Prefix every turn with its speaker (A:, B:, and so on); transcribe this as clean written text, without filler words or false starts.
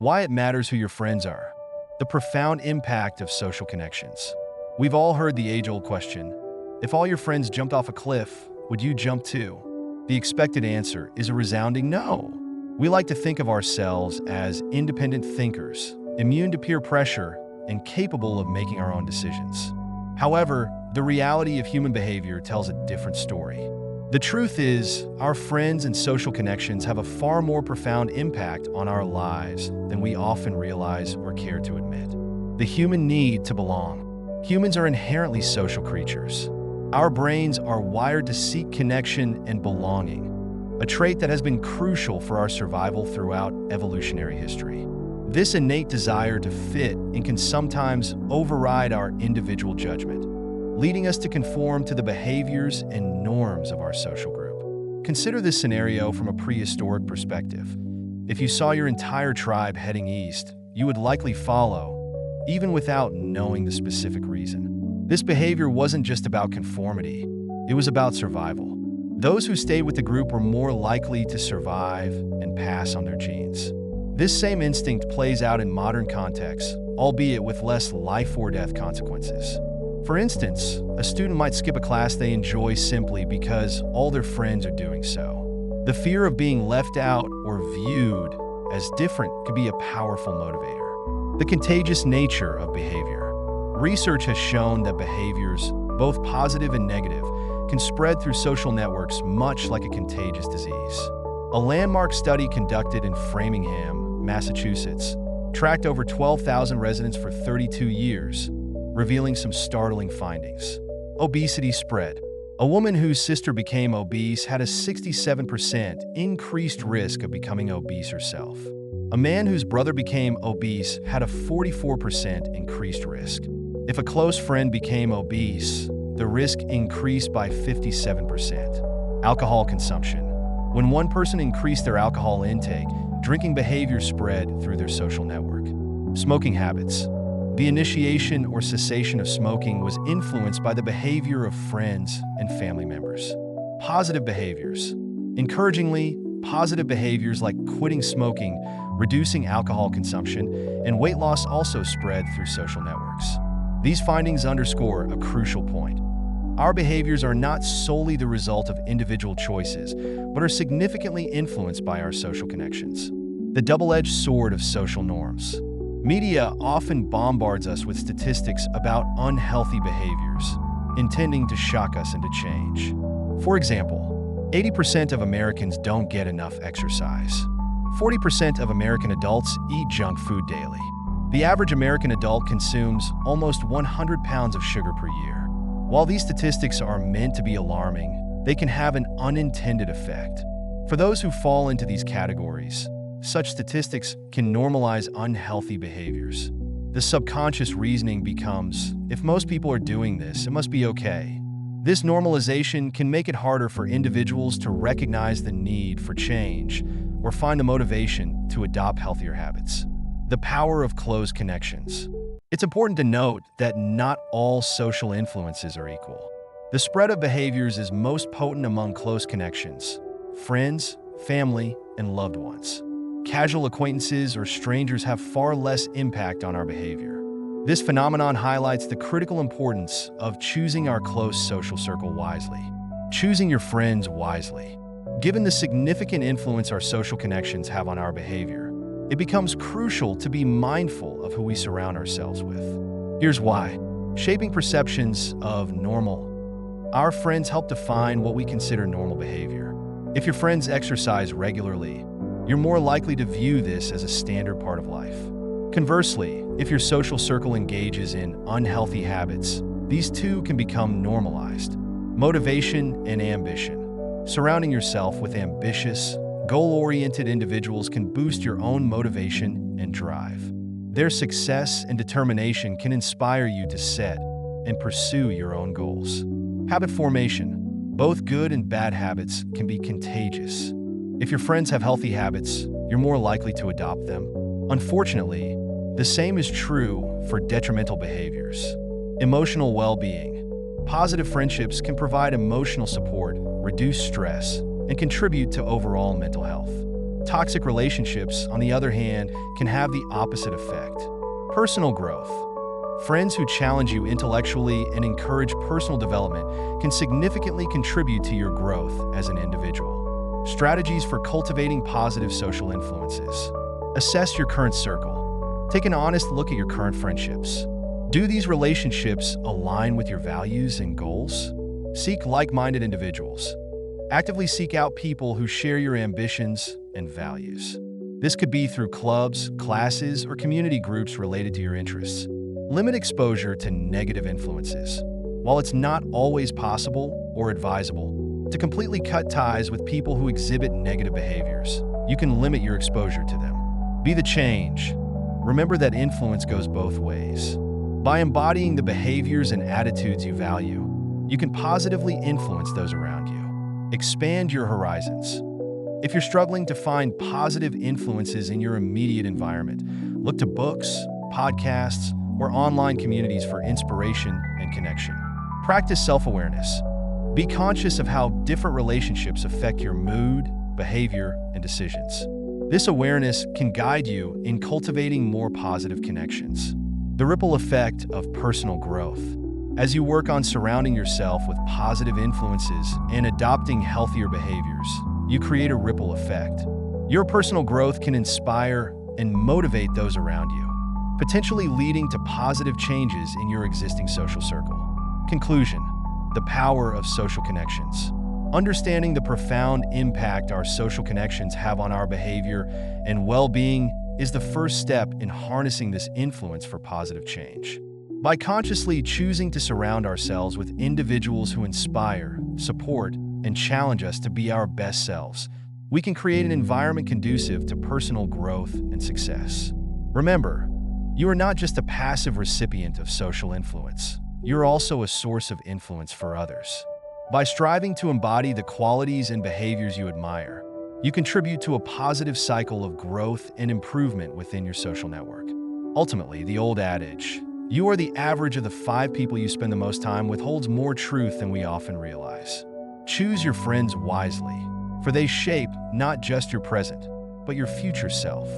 A: Why it matters who your friends are. The profound impact of social connections. We've all heard the age-old question, if all your friends jumped off a cliff, would you jump too? The expected answer is a resounding no. We like to think of ourselves as independent thinkers, immune to peer pressure, and capable of making our own decisions. However, the reality of human behavior tells a different story. The truth is, our friends and social connections have a far more profound impact on our lives than we often realize or care to admit. The human need to belong. Humans are inherently social creatures. Our brains are wired to seek connection and belonging, a trait that has been crucial for our survival throughout evolutionary history. This innate desire to fit and can sometimes override our individual judgment, leading us to conform to the behaviors and norms of our social group. Consider this scenario from a prehistoric perspective. If you saw your entire tribe heading east, you would likely follow, even without knowing the specific reason. This behavior wasn't just about conformity, it was about survival. Those who stayed with the group were more likely to survive and pass on their genes. This same instinct plays out in modern contexts, albeit with less life or death consequences. For instance, a student might skip a class they enjoy simply because all their friends are doing so. The fear of being left out or viewed as different could be a powerful motivator. The contagious nature of behavior. Research has shown that behaviors, both positive and negative, can spread through social networks much like a contagious disease. A landmark study conducted in Framingham, Massachusetts, tracked over 12,000 residents for 32 years, revealing some startling findings. Obesity spread. A woman whose sister became obese had a 67% increased risk of becoming obese herself. A man whose brother became obese had a 44% increased risk. If a close friend became obese, the risk increased by 57%. Alcohol consumption. When one person increased their alcohol intake, drinking behavior spread through their social network. Smoking habits. The initiation or cessation of smoking was influenced by the behavior of friends and family members. Positive behaviors. Encouragingly, positive behaviors like quitting smoking, reducing alcohol consumption, and weight loss also spread through social networks. These findings underscore a crucial point. Our behaviors are not solely the result of individual choices, but are significantly influenced by our social connections. The double-edged sword of social norms. Media often bombards us with statistics about unhealthy behaviors, intending to shock us into change. For example, 80% of Americans don't get enough exercise. 40% of American adults eat junk food daily. The average American adult consumes almost 100 pounds of sugar per year. While these statistics are meant to be alarming, they can have an unintended effect. For those who fall into these categories, such statistics can normalize unhealthy behaviors. The subconscious reasoning becomes, if most people are doing this, it must be okay. This normalization can make it harder for individuals to recognize the need for change or find the motivation to adopt healthier habits. The power of close connections. It's important to note that not all social influences are equal. The spread of behaviors is most potent among close connections, friends, family, and loved ones. Casual acquaintances or strangers have far less impact on our behavior. This phenomenon highlights the critical importance of choosing our close social circle wisely. Choosing your friends wisely. Given the significant influence our social connections have on our behavior, it becomes crucial to be mindful of who we surround ourselves with. Here's why. Shaping perceptions of normal. Our friends help define what we consider normal behavior. If your friends exercise regularly, you're more likely to view this as a standard part of life. Conversely, if your social circle engages in unhealthy habits, these too can become normalized. Motivation and ambition. Surrounding yourself with ambitious, goal-oriented individuals can boost your own motivation and drive. Their success and determination can inspire you to set and pursue your own goals. Habit formation. Both good and bad habits can be contagious. If your friends have healthy habits, you're more likely to adopt them. Unfortunately, the same is true for detrimental behaviors. Emotional well-being. Positive friendships can provide emotional support, reduce stress, and contribute to overall mental health. Toxic relationships, on the other hand, can have the opposite effect. Personal growth. Friends who challenge you intellectually and encourage personal development can significantly contribute to your growth as an individual. Strategies for cultivating positive social influences. Assess your current circle. Take an honest look at your current friendships. Do these relationships align with your values and goals? Seek like-minded individuals. Actively seek out people who share your ambitions and values. This could be through clubs, classes, or community groups related to your interests. Limit exposure to negative influences. While it's not always possible or advisable to completely cut ties with people who exhibit negative behaviors, you can limit your exposure to them. Be the change. Remember that influence goes both ways. By embodying the behaviors and attitudes you value, you can positively influence those around you. Expand your horizons. If you're struggling to find positive influences in your immediate environment, look to books, podcasts, or online communities for inspiration and connection. Practice self-awareness. Be conscious of how different relationships affect your mood, behavior, and decisions. This awareness can guide you in cultivating more positive connections. The ripple effect of personal growth. As you work on surrounding yourself with positive influences and adopting healthier behaviors, you create a ripple effect. Your personal growth can inspire and motivate those around you, potentially leading to positive changes in your existing social circle. Conclusion: the power of social connections. Understanding the profound impact our social connections have on our behavior and well-being is the first step in harnessing this influence for positive change. By consciously choosing to surround ourselves with individuals who inspire, support, and challenge us to be our best selves, we can create an environment conducive to personal growth and success. Remember, you are not just a passive recipient of social influence. You're also a source of influence for others. By striving to embody the qualities and behaviors you admire, you contribute to a positive cycle of growth and improvement within your social network. Ultimately, the old adage, "You are the average of the 5 people you spend the most time with," holds more truth than we often realize. Choose your friends wisely, for they shape not just your present, but your future self.